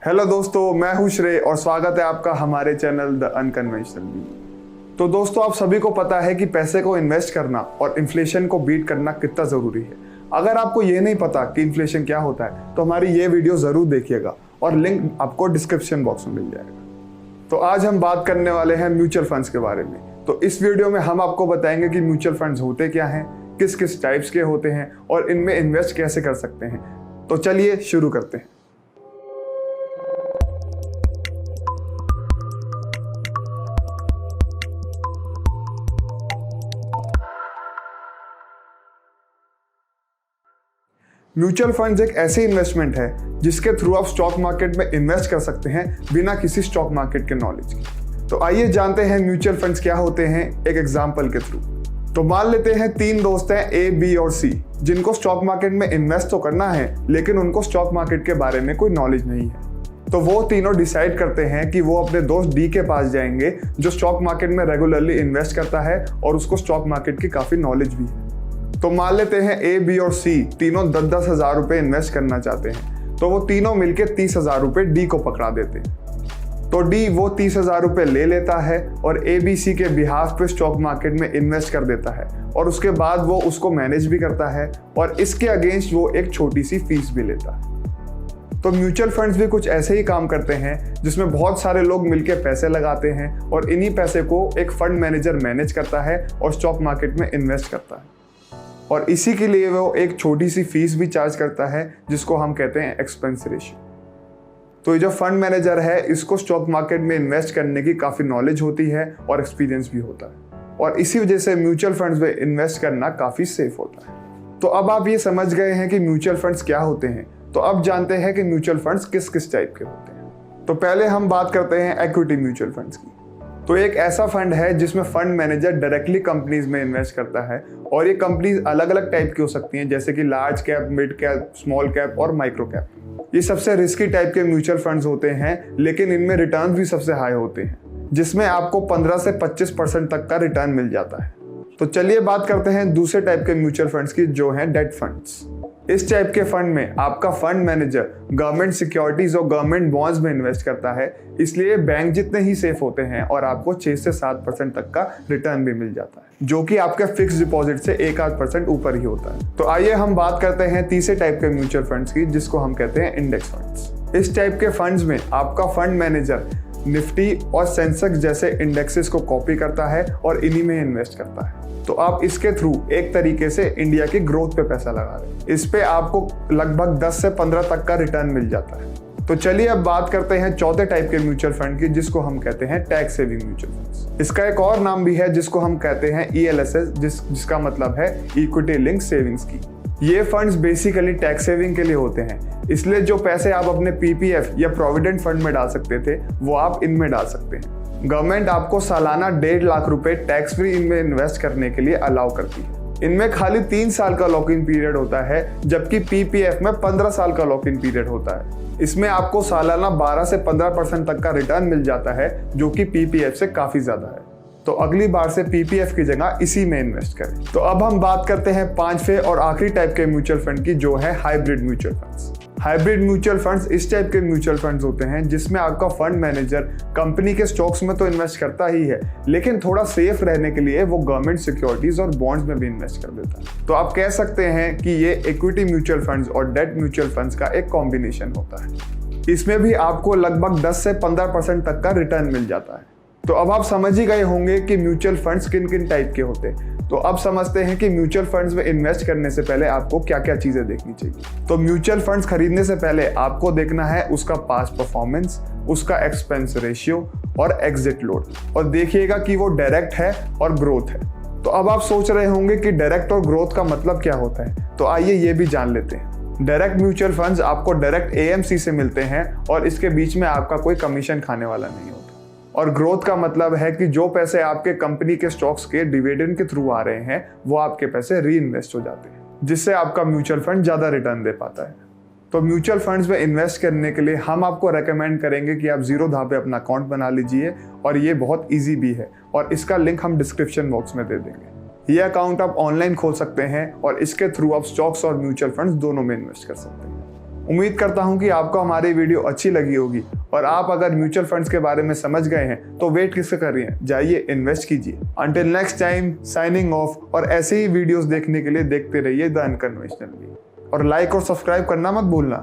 Hello दोस्तों, मैं हूं श्रेय और स्वागत है आपका हमारे चैनल द अनकन्वेंशनल व्यू। तो दोस्तों, आप सभी को पता है कि पैसे को इन्वेस्ट करना और इन्फ्लेशन को बीट करना कितना ज़रूरी है। अगर आपको ये नहीं पता कि इन्फ्लेशन क्या होता है तो हमारी ये वीडियो ज़रूर देखिएगा और लिंक आपको डिस्क्रिप्शन बॉक्स में मिल जाएगा। तो आज हम बात करने वाले हैं म्यूचुअल फंड्स के बारे में। तो इस वीडियो में हम आपको बताएंगे कि म्यूचुअल फंड्स होते क्या हैं, किस किस टाइप्स के होते हैं और इनमें इन्वेस्ट कैसे कर सकते हैं। तो चलिए शुरू करते हैं। म्यूचुअल फंड्स एक ऐसी इन्वेस्टमेंट है जिसके थ्रू आप स्टॉक मार्केट में इन्वेस्ट कर सकते हैं बिना किसी स्टॉक मार्केट के नॉलेज के। तो आइए जानते हैं म्यूचुअल फंड्स क्या होते हैं एक एग्जांपल के थ्रू। तो मान लेते हैं 3 दोस्त हैं ए, बी और सी, जिनको स्टॉक मार्केट में इन्वेस्ट तो करना है लेकिन उनको स्टॉक मार्केट के बारे में कोई नॉलेज नहीं है। तो वो तीनों डिसाइड करते हैं कि वो अपने दोस्त डी के पास जाएंगे जो स्टॉक मार्केट में रेगुलरली इन्वेस्ट करता है और उसको स्टॉक मार्केट की काफी नॉलेज भी है। तो मान लेते हैं ए, बी और सी तीनों 10-10 हजार रुपए इन्वेस्ट करना चाहते हैं। तो वो तीनों मिलके 30 हजार रुपए डी को पकड़ा देते हैं। तो डी वो 30 हजार रुपए ले लेता है और ए, बी, सी के बिहाफ पे स्टॉक मार्केट में इन्वेस्ट कर देता है और उसके बाद वो उसको मैनेज भी करता है और इसके अगेंस्ट वो एक छोटी सी फीस भी लेता है। तो म्यूचुअल फंड्स भी कुछ ऐसे ही काम करते हैं जिसमें बहुत सारे लोग मिलकर पैसे लगाते हैं और इन्हीं पैसे को एक फंड मैनेजर मैनेज करता है और स्टॉक मार्केट में इन्वेस्ट करता है और इसी के लिए वो एक छोटी सी फीस भी चार्ज करता है जिसको हम कहते हैं एक्सपेंस रेशियो। तो ये जो फंड मैनेजर है इसको स्टॉक मार्केट में इन्वेस्ट करने की काफ़ी नॉलेज होती है और एक्सपीरियंस भी होता है और इसी वजह से म्यूचुअल फंड्स में इन्वेस्ट करना काफ़ी सेफ होता है। तो अब आप ये समझ गए हैं कि म्यूचुअल फंड्स क्या होते हैं। तो अब जानते हैं कि म्यूचुअल फंड्स किस किस टाइप के होते हैं। तो पहले हम बात करते हैं इक्विटी म्यूचुअल फंड्स की। तो एक ऐसा फंड है जिसमें फंड मैनेजर डायरेक्टली कंपनीज में इन्वेस्ट करता है और ये कंपनीज अलग अलग टाइप की हो सकती हैं, जैसे कि large cap, mid cap, small cap और माइक्रो कैप। ये सबसे रिस्की टाइप के म्यूचुअल फंड्स होते हैं लेकिन इनमें रिटर्न भी सबसे हाई होते हैं, जिसमें आपको 15 से 25% तक का रिटर्न मिल जाता है। तो चलिए बात करते हैं दूसरे टाइप के म्यूचुअल फंड्स की, जो है डेट फंड्स। इस टाइप के फंड में आपका फंड मैनेजर गवर्नमेंट सिक्योरिटीज और गवर्नमेंट बॉन्ड्स में इन्वेस्ट करता है, इसलिए बैंक जितने ही सेफ होते हैं और आपको 6 से 7% तक का रिटर्न भी मिल जाता है, जो कि आपके फिक्स डिपॉजिट से 1-8% ऊपर ही होता है। तो आइए हम बात करते हैं तीसरे टाइप के म्यूचुअल फंड्स की, जिसको हम कहते हैं इंडेक्स फंड्स। इस टाइप के फंड्स में आपका फंड मैनेजर निफ्टी और सेंसेक्स जैसे इंडेक्सेस को कॉपी करता है और इन्हीं में इन्वेस्ट करता है। तो आप इसके थ्रू एक तरीके से इंडिया की ग्रोथ पे पैसा लगा रहे हैं। इस पे आपको लगभग 10 से 15 तक का रिटर्न मिल जाता है। तो चलिए अब बात करते हैं चौथे टाइप के म्यूचुअल फंड की, जिसको हम कहते हैं टैक्स सेविंग म्यूचुअल फंड्स। इसका एक और नाम भी है जिसको हम कहते हैं ELSS, जिसका मतलब है इक्विटी लिंक सेविंग्स की। ये फंड्स बेसिकली टैक्स सेविंग के लिए होते हैं, इसलिए जो पैसे आप अपने PPF या प्रोविडेंट फंड में डाल सकते थे वो आप इनमें डाल सकते हैं। गवर्नमेंट आपको सालाना 1.5 लाख रुपए टैक्स फ्री इनमें इन्वेस्ट करने के लिए अलाउ करती है। इनमें खाली 3 साल का लॉक इन पीरियड होता है, जबकि PPF में 15 साल का लॉक इन पीरियड होता है। इसमें आपको सालाना 12 से 15% तक का रिटर्न मिल जाता है, जो कि PPF से काफी ज्यादा है। तो अगली बार से PPF की जगह इसी में इन्वेस्ट करें। तो अब हम बात करते हैं 5वें और आखिरी टाइप के म्यूचुअल फंड की, जो है hybrid mutual funds. Hybrid mutual funds इस टाइप के म्यूचुअल फंड्स होते हैं जिसमें आपका फंड मैनेजर कंपनी के स्टॉक्स में तो इन्वेस्ट करता ही है, लेकिन थोड़ा सेफ रहने के लिए वो गवर्नमेंट सिक्योरिटीज और बॉन्ड्स में भी इन्वेस्ट कर देता है। तो आप कह सकते हैं कि ये इक्विटी म्यूचुअल फंड्स और डेट म्यूचुअल फंड्स का एक कॉम्बिनेशन होता है। इसमें भी आपको लगभग 10 से 15% तक का रिटर्न मिल जाता है। तो अब आप समझ ही गए होंगे कि म्यूचुअल फंड्स किन किन टाइप के होते हैं। तो अब समझते हैं कि म्यूचुअल फंड्स में इन्वेस्ट करने से पहले आपको क्या क्या चीजें देखनी चाहिए। तो म्यूचुअल फंड्स खरीदने से पहले आपको देखना है उसका पास्ट परफॉर्मेंस, उसका एक्सपेंस रेशियो और एग्जिट लोड, और देखिएगा कि वो डायरेक्ट है और ग्रोथ है। तो अब आप सोच रहे होंगे कि डायरेक्ट और ग्रोथ का मतलब क्या होता है, तो आइए ये भी जान लेते हैं। डायरेक्ट म्यूचुअल फंड्स आपको डायरेक्ट AMC से मिलते हैं और इसके बीच में आपका कोई कमीशन खाने वाला नहीं होता। और ग्रोथ का मतलब है कि जो पैसे आपके कंपनी के स्टॉक्स के डिविडेंड के थ्रू आ रहे हैं वो आपके पैसे री इन्वेस्ट हो जाते हैं, जिससे आपका म्यूचुअल फंड ज्यादा रिटर्न दे पाता है। तो म्यूचुअल फंड्स में इन्वेस्ट करने के लिए हम आपको रेकमेंड करेंगे कि आप ज़ीरोधा पे अपना अकाउंट बना लीजिए, और ये बहुत ईजी भी है और इसका लिंक हम डिस्क्रिप्शन बॉक्स में दे देंगे। ये अकाउंट आप ऑनलाइन खोल सकते हैं और इसके थ्रू आप स्टॉक्स और म्यूचुअल फंड्स दोनों में इन्वेस्ट कर सकते हैं। उम्मीद करता हूं कि आपको हमारी वीडियो अच्छी लगी होगी और आप अगर म्यूचुअल फंड्स के बारे में समझ गए हैं तो वेट किससे कर रही हैं, जाइए इन्वेस्ट कीजिए। Until next time, signing off. और ऐसे ही वीडियोस देखने के लिए देखते रहिए द अनकन्वेंशनल वे और लाइक और सब्सक्राइब करना मत भूलना।